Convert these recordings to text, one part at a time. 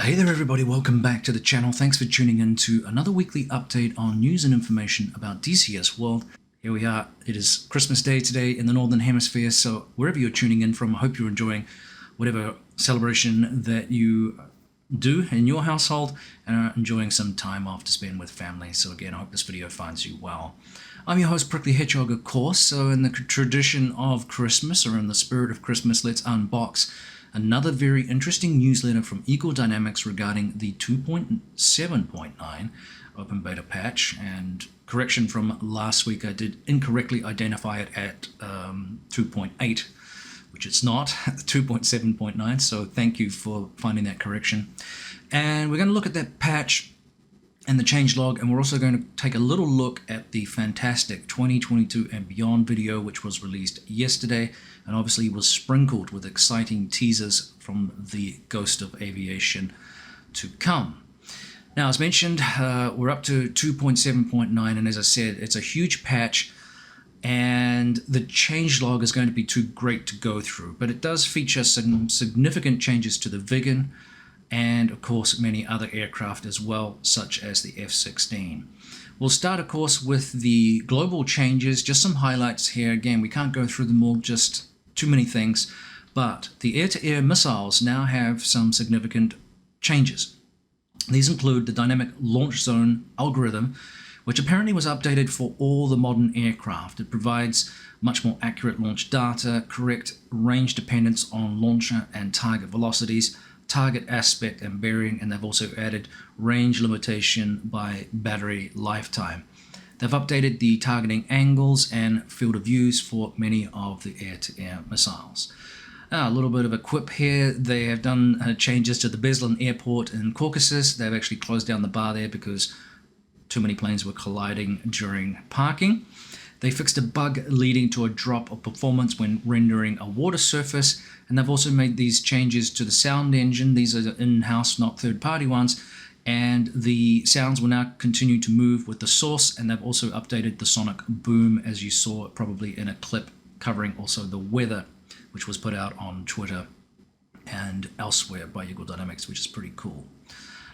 Hey there everybody, welcome back to the channel. Thanks for tuning in to another weekly update on news and information about DCS World. Here we are, it is Christmas Day today in the Northern Hemisphere, so wherever you're tuning in from, I hope you're enjoying whatever celebration that you do in your household and are enjoying some time off to spend with family. So again, I hope this video finds you well. I'm your host, Prickly Hedgehog, of course, so in the tradition of Christmas, or in the spirit of Christmas, let's unbox another very interesting newsletter from Eagle Dynamics regarding the 2.7.9 open beta patch. And correction from last week, I did incorrectly identify it at 2.8, which it's not, 2.7.9, so thank you for finding that correction. And we're going to look at that patch and the changelog, and we're also going to take a little look at the fantastic 2022 and beyond video, which was released yesterday and obviously was sprinkled with exciting teasers from the Ghost of Aviation to come. Now, as mentioned, we're up to 2.7.9, and as I said, it's a huge patch, and the changelog is going to be too great to go through, but it does feature some significant changes to the Viggen, and of course many other aircraft as well, such as the F-16. We'll start, of course, with the global changes, just some highlights here. Again, we can't go through them all, just too many things, but the air-to-air missiles now have some significant changes. These include the dynamic launch zone algorithm, which apparently was updated for all the modern aircraft. It provides much more accurate launch data, correct range dependence on launcher and target velocities, target aspect and bearing, and they've also added range limitation by battery lifetime. They've updated the targeting angles and field of views for many of the air-to-air missiles. A little bit of a quip here. They have done changes to the Beslan Airport in Caucasus. They've actually closed down the bar there because too many planes were colliding during parking. They fixed a bug leading to a drop of performance when rendering a water surface, and they've also made these changes to the sound engine. These are in-house, not third-party ones, and the sounds will now continue to move with the source, and they've also updated the sonic boom, as you saw probably in a clip covering also the weather, which was put out on Twitter and elsewhere by Eagle Dynamics, which is pretty cool.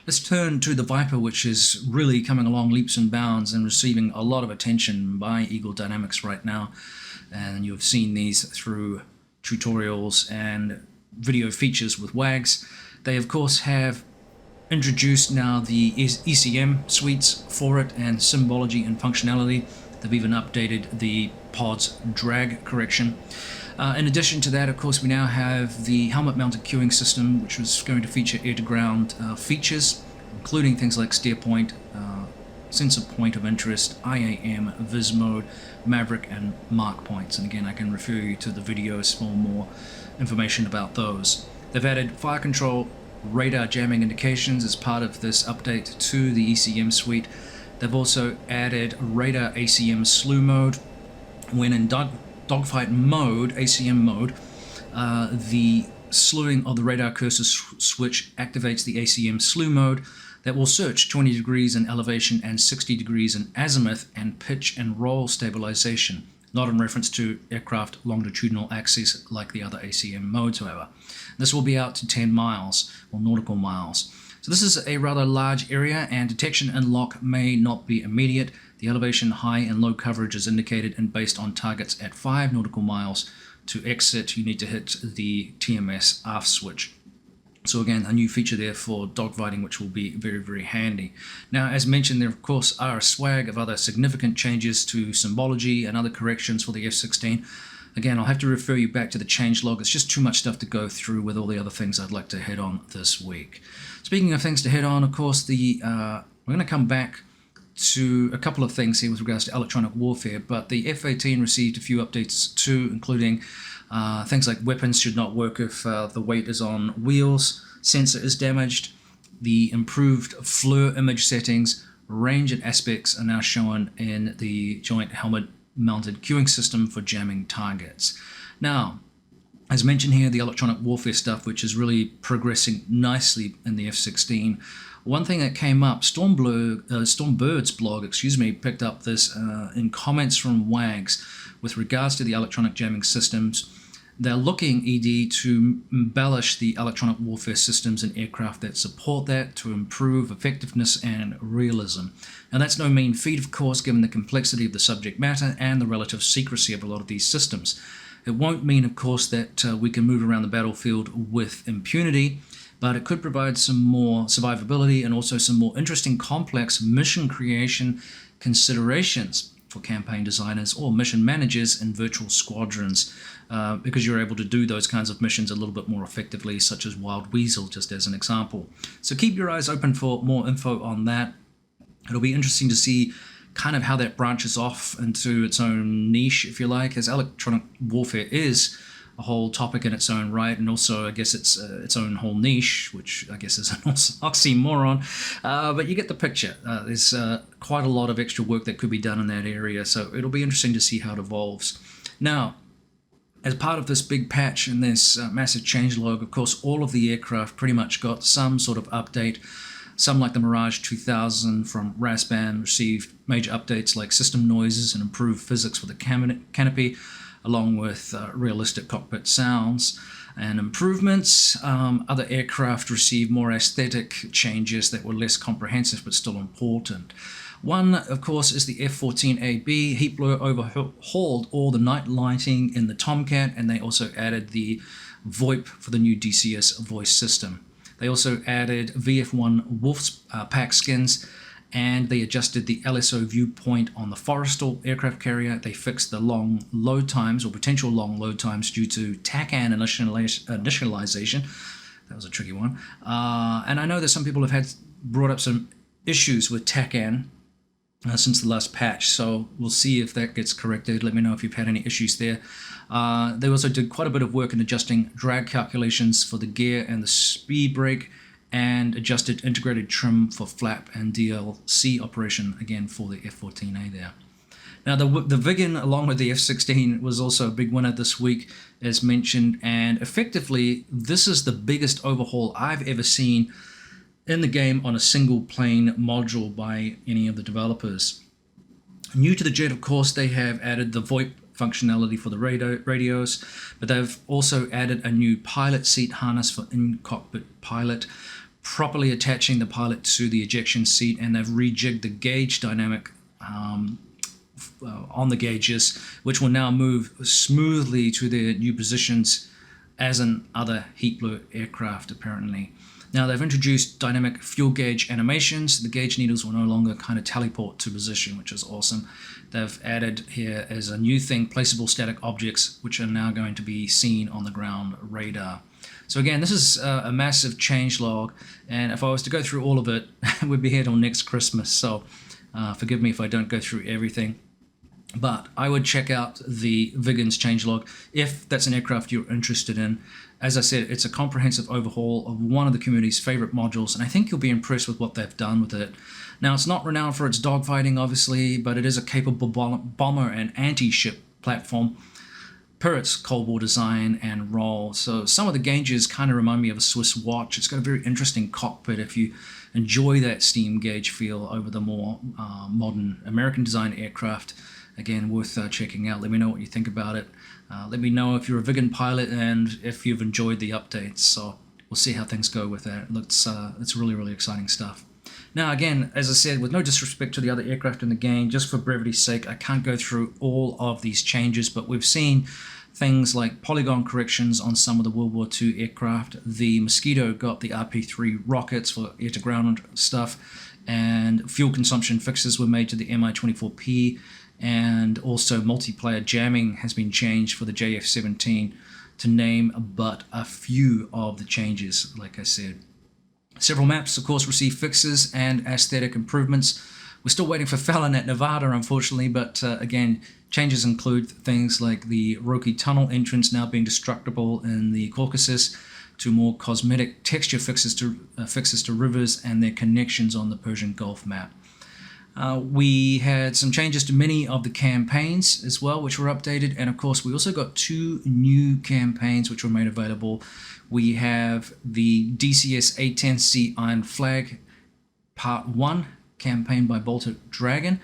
Let's turn to the Viper, which is really coming along leaps and bounds and receiving a lot of attention by Eagle Dynamics right now. And you've seen these through tutorials and video features with WAGs. They, of course, have introduced now the ECM suites for it and symbology and functionality. They've even updated the pod's drag correction. In addition to that, of course, we now have the helmet-mounted queuing system, which was going to feature air-to-ground features, including things like steer point, sensor point of interest, IAM, Viz mode, Maverick, and mark points. And again, I can refer you to the videos for more information about those. They've added fire control radar jamming indications as part of this update to the ECM suite. They've also added radar ACM slew mode. When in dogfight mode, ACM mode, the slewing of the radar cursor switch activates the ACM slew mode that will search 20 degrees in elevation and 60 degrees in azimuth and pitch and roll stabilization, not in reference to aircraft longitudinal axis like the other ACM modes, however. This will be out to 10 miles or nautical miles. So this is a rather large area, and detection and lock may not be immediate. The elevation, high and low coverage is indicated, and based on targets at 5 nautical miles to exit, you need to hit the TMS aft switch. So again, a new feature there for dogfighting, which will be very, very handy. Now, as mentioned, there of course are a swag of other significant changes to symbology and other corrections for the F-16. Again, I'll have to refer you back to the changelog. It's just too much stuff to go through with all the other things I'd like to hit on this week. Speaking of things to hit on, of course, we're going to come back to a couple of things here with regards to electronic warfare, but the F-18 received a few updates too, including things like weapons should not work if the weight is on wheels, sensor is damaged, the improved FLIR image settings, range and aspects are now shown in the joint helmet-mounted queuing system for jamming targets. Now, as mentioned here, the electronic warfare stuff, which is really progressing nicely in the F-16. One thing that came up, Stormbird's blog, picked up this in comments from WAGs with regards to the electronic jamming systems. They're looking, ED, to embellish the electronic warfare systems and aircraft that support that to improve effectiveness and realism. And that's no mean feat, of course, given the complexity of the subject matter and the relative secrecy of a lot of these systems. It won't mean, of course, that we can move around the battlefield with impunity, but it could provide some more survivability and also some more interesting, complex mission creation considerations for campaign designers or mission managers in virtual squadrons, because you're able to do those kinds of missions a little bit more effectively, such as Wild Weasel, just as an example. So keep your eyes open for more info on that. It'll be interesting to see kind of how that branches off into its own niche, if you like, as electronic warfare is a whole topic in its own right, and also I guess it's own whole niche, which I guess is an oxymoron, but you get the picture. There's quite a lot of extra work that could be done in that area, so it'll be interesting to see how it evolves. Now, as part of this big patch and this massive changelog, of course, all of the aircraft pretty much got some sort of update. Some, like the Mirage 2000 from Rasband, received major updates like system noises and improved physics for the canopy, along with realistic cockpit sounds and improvements. Other aircraft received more aesthetic changes that were less comprehensive but still important. One, of course, is the F-14AB. Heat Blur overhauled all the night lighting in the Tomcat, and they also added the VoIP for the new DCS voice system. They also added VF-1 Wolf's pack skins, and they adjusted the LSO viewpoint on the Forrestal aircraft carrier. They fixed the long load times, or potential long load times, due to TACAN initialization. That was a tricky one. And I know that some people have brought up some issues with TACAN since the last patch, so we'll see if that gets corrected. Let me know if you've had any issues there. They also did quite a bit of work in adjusting drag calculations for the gear and the speed brake, and adjusted integrated trim for flap and DLC operation, again for the F-14A there. Now the Viggen, along with the F-16, was also a big winner this week, as mentioned, and effectively this is the biggest overhaul I've ever seen in the game on a single plane module by any of the developers. New to the jet, of course, they have added the VoIP functionality for the radios, but they've also added a new pilot seat harness for in-cockpit pilot, properly attaching the pilot to the ejection seat, and they've rejigged the gauge dynamic on the gauges, which will now move smoothly to their new positions as in other Heat Blur aircraft, apparently. Now, they've introduced dynamic fuel gauge animations. The gauge needles will no longer kind of teleport to position, which is awesome. They've added here as a new thing, placeable static objects, which are now going to be seen on the ground radar. So again, this is a massive changelog, and if I was to go through all of it, we'd be here till next Christmas, so forgive me if I don't go through everything. But I would check out the Viggen's changelog if that's an aircraft you're interested in. As I said, it's a comprehensive overhaul of one of the community's favorite modules, and I think you'll be impressed with what they've done with it. Now, it's not renowned for its dogfighting, obviously, but it is a capable bomber and anti-ship platform per its Cold War design and role. So some of the gauges kind of remind me of a Swiss watch. It's got a very interesting cockpit if you enjoy that steam gauge feel over the more modern American design aircraft. Again, worth checking out. Let me know what you think about it. Let me know if you're a Viggen pilot and if you've enjoyed the updates. So we'll see how things go with that. It's really, really exciting stuff. Now, again, as I said, with no disrespect to the other aircraft in the game, just for brevity's sake, I can't go through all of these changes, but we've seen things like polygon corrections on some of the World War II aircraft. The Mosquito got the RP-3 rockets for air-to-ground stuff, and fuel consumption fixes were made to the Mi-24P, and also multiplayer jamming has been changed for the JF-17, to name but a few of the changes, like I said. Several maps, of course, received fixes and aesthetic improvements. We're still waiting for Fallon at Nevada, unfortunately, but again, changes include things like the Roki Tunnel entrance now being destructible in the Caucasus, to more cosmetic texture fixes to rivers and their connections on the Persian Gulf map. We had some changes to many of the campaigns as well, which were updated, and of course we also got 2 new campaigns which were made available. We have the DCS A10C Iron Flag Part 1 campaign by Baltic Dragon,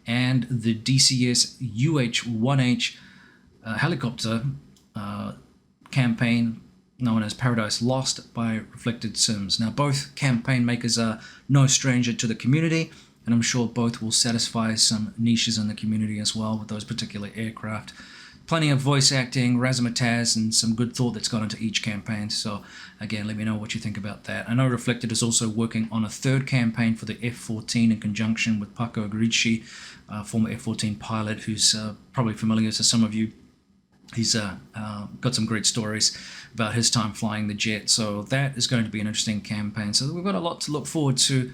and the DCS UH-1H helicopter campaign known as Paradise Lost by Reflected Sims. Now, both campaign makers are no stranger to the community, and I'm sure both will satisfy some niches in the community as well with those particular aircraft. Plenty of voice acting, razzmatazz, and some good thought that's gone into each campaign. So again, let me know what you think about that. I know Reflected is also working on a third campaign for the F-14 in conjunction with Paco Grici, former F-14 pilot who's probably familiar to some of you. He's got some great stories about his time flying the jet. So that is going to be an interesting campaign. So we've got a lot to look forward to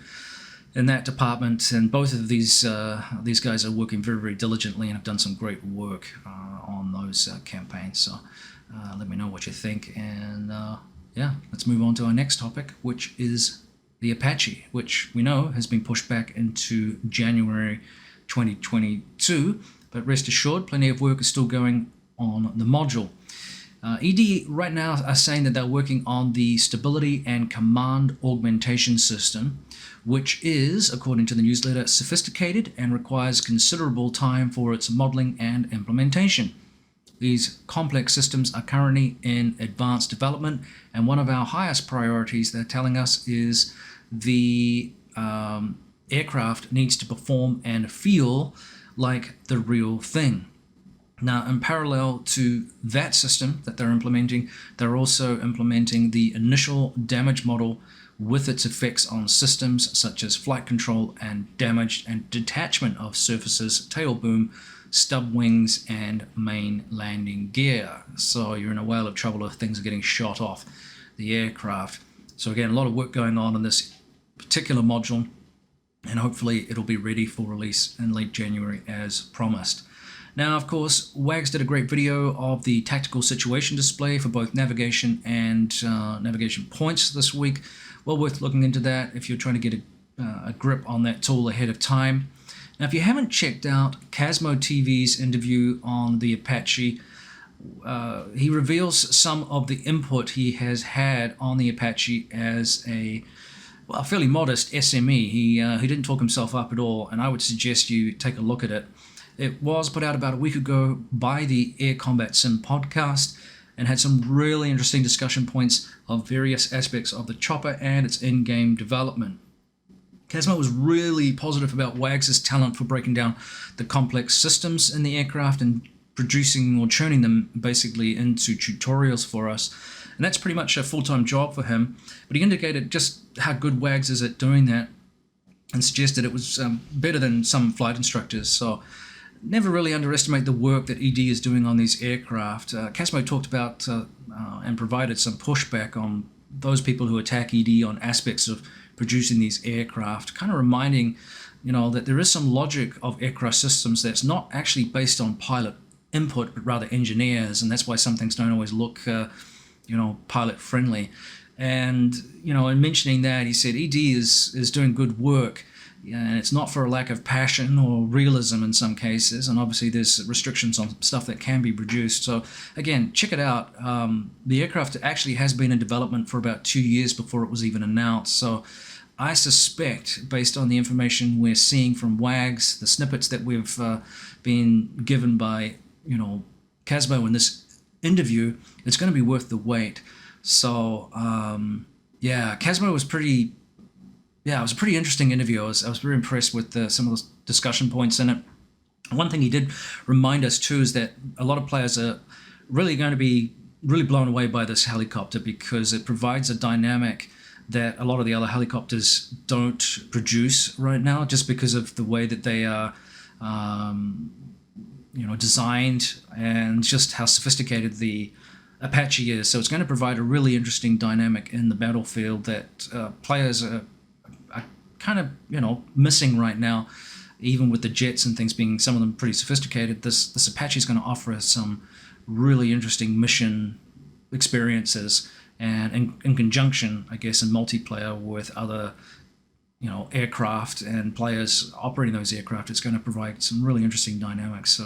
in that department, and both of these guys are working very, very diligently and have done some great work on those campaigns. So let me know what you think, and yeah, let's move on to our next topic, which is the Apache, which we know has been pushed back into January 2022, but rest assured, plenty of work is still going on the module. ED right now are saying that they're working on the Stability and Command Augmentation System, which is, according to the newsletter, sophisticated and requires considerable time for its modeling and implementation. These complex systems are currently in advanced development, and one of our highest priorities, they're telling us, is the aircraft needs to perform and feel like the real thing. Now, in parallel to that system that they're implementing, they're also implementing the initial damage model with its effects on systems such as flight control and damage and detachment of surfaces, tail boom, stub wings, and main landing gear. So you're in a whale of trouble if things are getting shot off the aircraft. So again, a lot of work going on in this particular module, and hopefully it'll be ready for release in late January as promised. Now, of course, Wags did a great video of the tactical situation display for both navigation and navigation points this week. Well worth looking into that if you're trying to get a grip on that tool ahead of time. Now, if you haven't checked out Casmo TV's interview on the Apache, he reveals some of the input he has had on the Apache as a fairly modest SME. He didn't talk himself up at all, and I would suggest you take a look at it. It was put out about a week ago by the Air Combat Sim podcast and had some really interesting discussion points of various aspects of the chopper and its in-game development. Casmo was really positive about Wags' talent for breaking down the complex systems in the aircraft and producing or churning them basically into tutorials for us. And that's pretty much a full-time job for him. But he indicated just how good Wags is at doing that and suggested it was better than some flight instructors. So never really underestimate the work that ED is doing on these aircraft. Casmo talked about and provided some pushback on those people who attack ED on aspects of producing these aircraft, kind of reminding, that there is some logic of aircraft systems that's not actually based on pilot input, but rather engineers, and that's why some things don't always look, pilot friendly. And, in mentioning that, he said ED is doing good work, and it's not for a lack of passion or realism in some cases, and obviously there's restrictions on stuff that can be produced. So again, check it out. The aircraft actually has been in development for about 2 years before it was even announced. So I suspect, based on the information we're seeing from Wags, the snippets that we've been given by Casmo in this interview, it's going to be worth the wait. So Casmo was it was a pretty interesting interview. I was very impressed with some of the discussion points in it. One thing he did remind us too is that a lot of players are really going to be really blown away by this helicopter because it provides a dynamic that a lot of the other helicopters don't produce right now, just because of the way that they are designed and just how sophisticated the Apache is. So it's going to provide a really interesting dynamic in the battlefield that players are kind of missing right now, even with the jets and things being some of them pretty sophisticated. This Apache is going to offer us some really interesting mission experiences, and in conjunction, I guess, in multiplayer with other aircraft and players operating those aircraft, it's going to provide some really interesting dynamics.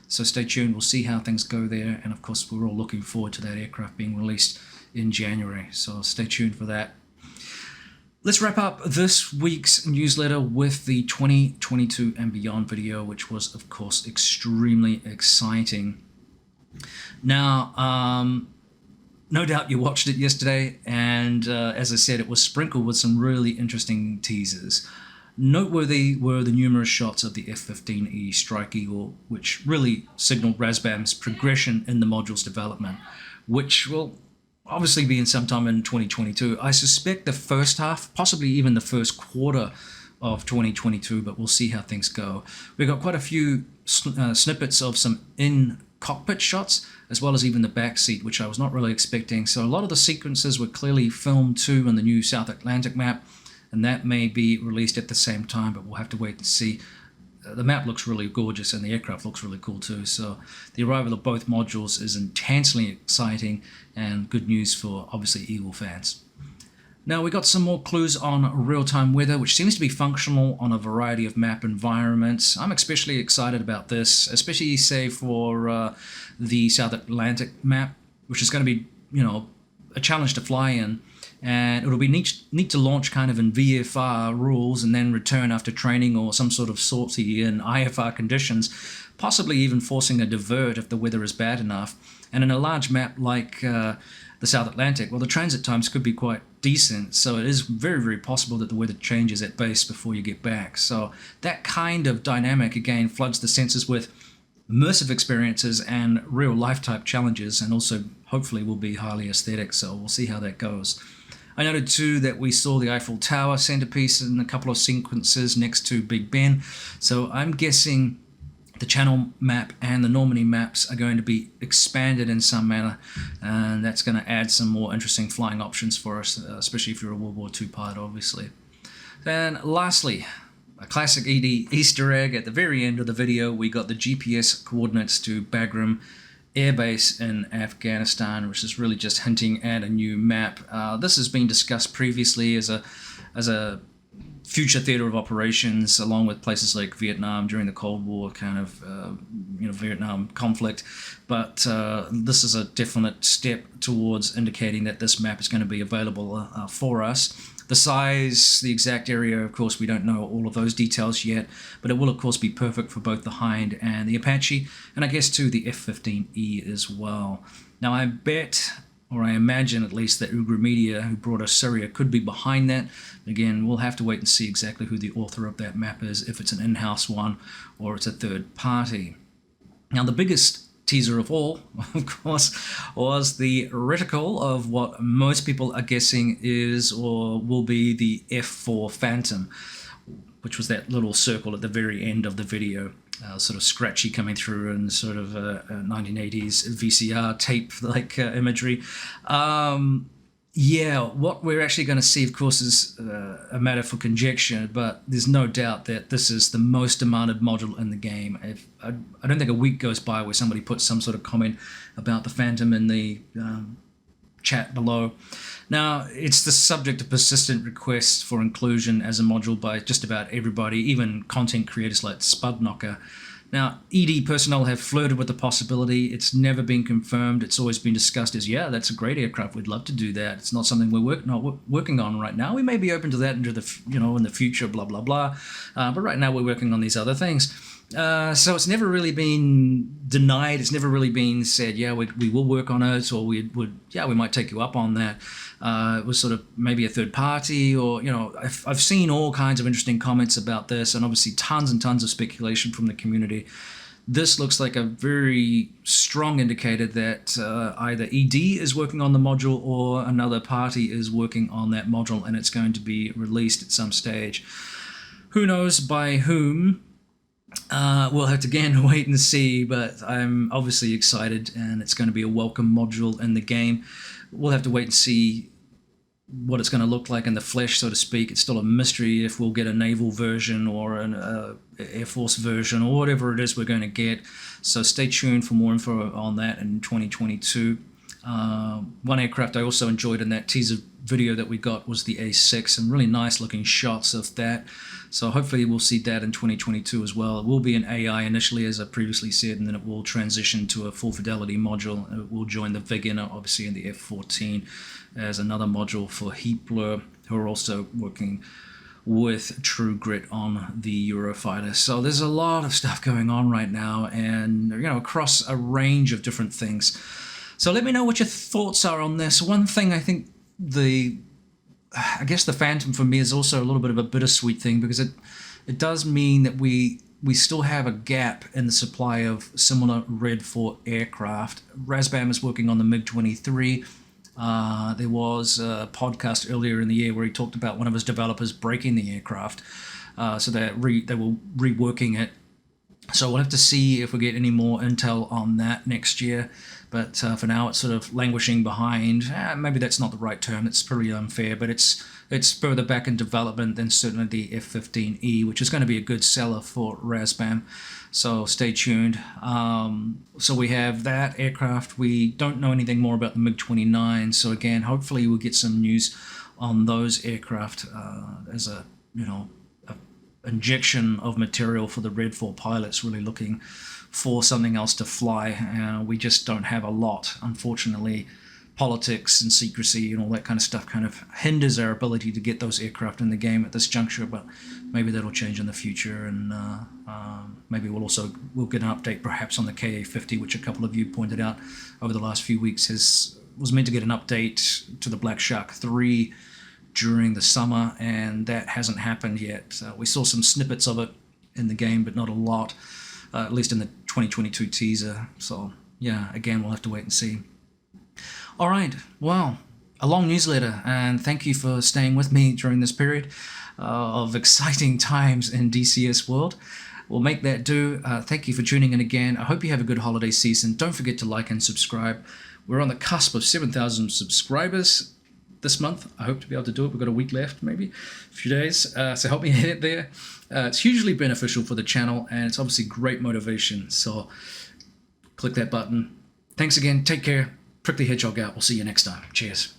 So stay tuned. We'll see how things go there, and of course we're all looking forward to that aircraft being released in January. So stay tuned for that. Let's wrap up this week's newsletter with the 2022 and beyond video, which was, of course, extremely exciting. Now, no doubt you watched it yesterday, and as I said, it was sprinkled with some really interesting teasers. Noteworthy were the numerous shots of the F-15E Strike Eagle, which really signaled Razbam's progression in the module's development, which will obviously be in sometime in 2022. I suspect the first half, possibly even the first quarter of 2022, but we'll see how things go. We've got quite a few snippets of some in-cockpit shots, as well as even the back seat, which I was not really expecting. So a lot of the sequences were clearly filmed too in the new South Atlantic map, and that may be released at the same time, but we'll have to wait and see. The map looks really gorgeous, and the aircraft looks really cool too. So the arrival of both modules is intensely exciting and good news for, obviously, Eagle fans. Now, we got some more clues on real-time weather, which seems to be functional on a variety of map environments. I'm especially excited about this, especially, say, for the South Atlantic map, which is going to be, a challenge to fly in. And it'll be neat to launch kind of in VFR rules and then return after training or some sort of sortie in IFR conditions, possibly even forcing a divert if the weather is bad enough. And in a large map like the South Atlantic, well, the transit times could be quite decent, so it is very, very possible that the weather changes at base before you get back. So that kind of dynamic, again, floods the senses with immersive experiences and real-life type challenges, and also hopefully will be highly aesthetic, so we'll see how that goes. I noted too that we saw the Eiffel Tower centerpiece in a couple of sequences next to Big Ben, so I'm guessing the Channel map and the Normandy maps are going to be expanded in some manner, and that's going to add some more interesting flying options for us, especially if you're a World War II pilot, obviously. Then lastly, a classic ED Easter egg. At the very end of the video, we got the GPS coordinates to Bagram Air Base in Afghanistan, which is really just hinting at a new map. This has been discussed previously as a future theater of operations, along with places like Vietnam during the Cold War kind of Vietnam conflict. But this is a definite step towards indicating that this map is going to be available for us. The size, the exact area, of course, we don't know all of those details yet, but it will, of course, be perfect for both the Hind and the Apache, and I guess, too, the F-15E as well. Now, I bet, or I imagine at least, that Ugra Media, who brought us Syria, could be behind that. Again, we'll have to wait and see exactly who the author of that map is, if it's an in-house one or it's a third party. Now, the biggest teaser of all, of course, was the reticle of what most people are guessing is or will be the F-4 Phantom, which was that little circle at the very end of the video, sort of scratchy coming through and sort of 1980s VCR tape-like imagery. Yeah, what we're actually going to see, of course, is a matter for conjecture, but there's no doubt that this is the most demanded module in the game. I don't think a week goes by where somebody puts some sort of comment about the Phantom in the chat below. Now, it's the subject of persistent requests for inclusion as a module by just about everybody, even content creators like Spudknocker. Now, ED personnel have flirted with the possibility. It's never been confirmed. It's always been discussed as, yeah, that's a great aircraft. We'd love to do that. It's not something we're not working on right now. We may be open to that into the, in the future, blah, blah, blah. But right now we're working on these other things. So it's never really been denied. It's never really been said, yeah, we will work on it, or we might take you up on that. It was sort of maybe a third party, or, I've seen all kinds of interesting comments about this, and obviously tons and tons of speculation from the community. This looks like a very strong indicator that either ED is working on the module or another party is working on that module, and it's going to be released at some stage. Who knows by whom? We'll have to again wait and see, but I'm obviously excited, and it's going to be a welcome module in the game. We'll have to wait and see what it's going to look like in the flesh, so to speak. It's still a mystery if we'll get a naval version or an Air Force version or whatever it is we're going to get. So stay tuned for more info on that in 2022. One aircraft I also enjoyed in that teaser video that we got was the A6, some really nice looking shots of that. So hopefully we'll see that in 2022 as well. It will be an AI initially, as I previously said, and then it will transition to a full fidelity module. It will join the Wegener, obviously, in the F-14 as another module for Heatblur, who are also working with True Grit on the Eurofighter. So there's a lot of stuff going on right now, and across a range of different things. So let me know what your thoughts are on this. One thing I think I guess the Phantom for me is also a little bit of a bittersweet thing, because it does mean that we still have a gap in the supply of similar Red 4 aircraft. Razbam is working on the MiG-23. There was a podcast earlier in the year where he talked about one of his developers breaking the aircraft. So they were reworking it. So we'll have to see if we get any more intel on that next year. But for now, it's sort of languishing behind. Maybe that's not the right term. It's pretty unfair, but it's further back in development than certainly the F-15E, which is going to be a good seller for Razbam. So stay tuned. So we have that aircraft. We don't know anything more about the MiG-29. So again, hopefully we'll get some news on those aircraft as a injection of material for the Red 4 pilots really looking for something else to fly. We just don't have a lot, unfortunately. Politics and secrecy and all that kind of stuff kind of hinders our ability to get those aircraft in the game at this juncture, but maybe that'll change in the future. And maybe we'll get an update perhaps on the KA-50, which a couple of you pointed out over the last few weeks was meant to get an update to the Black Shark 3 during the summer, and that hasn't happened yet. We saw some snippets of it in the game, but not a lot, at least in the 2022 teaser. So yeah, again, we'll have to wait and see. All right, well, a long newsletter, and thank you for staying with me during this period of exciting times in DCS world. We'll make that do. Thank you for tuning in again. I hope you have a good holiday season. Don't forget to like and subscribe. We're on the cusp of 7,000 subscribers this month. I hope to be able to do it. We've got a week left, maybe a few days. So help me hit it there. It's hugely beneficial for the channel, and it's obviously great motivation. So click that button. Thanks again. Take care. Prickly Hedgehog out. We'll see you next time. Cheers.